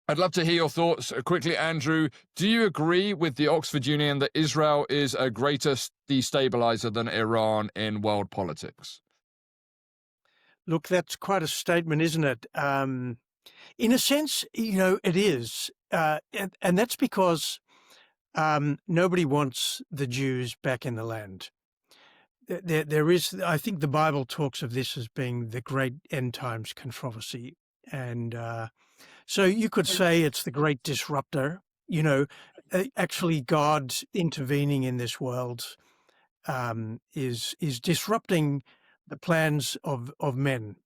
I'd love to hear your thoughts quickly, Andrew. Do you agree with the Oxford Union that Israel is a greater destabilizer than Iran in world politics? Look, that's quite a statement, isn't it? In a sense, it is. And that's because nobody wants the Jews back in the land. There is, I think the Bible talks of this as being the great end times controversy. And so you could say it's the great disruptor, actually God intervening in this world is disrupting the plans of men.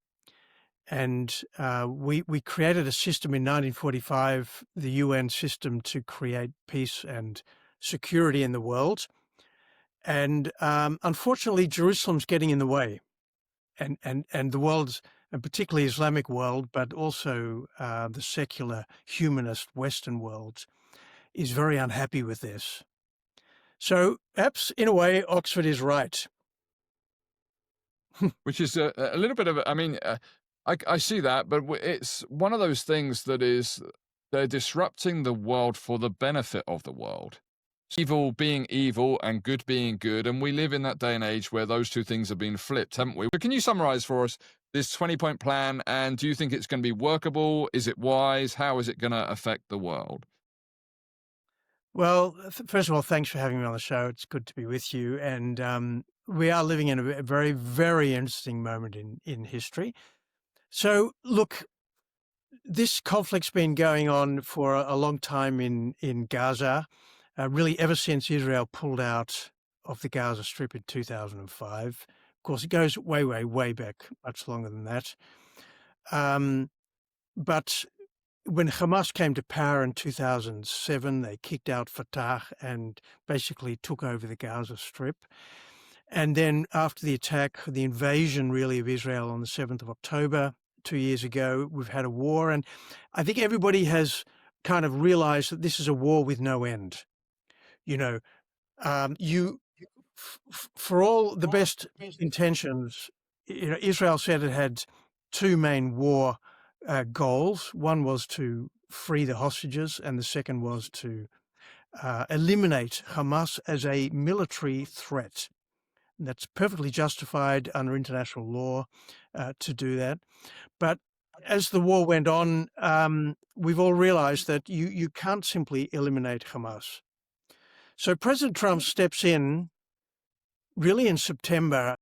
And we created a system in 1945, the UN system, to create peace and security in the world. And unfortunately, Jerusalem's getting in the way, and the world's, and particularly Islamic world, but also the secular humanist Western world, is very unhappy with this. So perhaps, in a way, Oxford is right. Which is a little bit of I mean, I see that, but it's one of those things that is they're disrupting the world for the benefit of the world. Evil being evil and good being good, and we live in that day and age where those two things have been flipped, haven't we? But can you summarize for us this 20-point plan, and do you think it's going to be workable? Is it wise? How is it going to affect the world? Well, first of all, thanks for having me on the show. It's good to be with you. And we are living in a very, very interesting moment in history. So, look, this conflict's been going on for a long time in Gaza, really ever since Israel pulled out of the Gaza Strip in 2005. Of course, it goes way, way, way back, much longer than that. But when Hamas came to power in 2007, they kicked out Fatah and basically took over the Gaza Strip. And then after the attack, the invasion really of Israel on the 7th of October, 2 years ago, we've had a war. And I think everybody has kind of realized that this is a war with no end. For all the best intentions, Israel said it had two main war goals. One was to free the hostages, and the second was to eliminate Hamas as a military threat. And that's perfectly justified under international law to do that. But as the war went on, we've all realized that you can't simply eliminate Hamas. So President Trump steps in really in September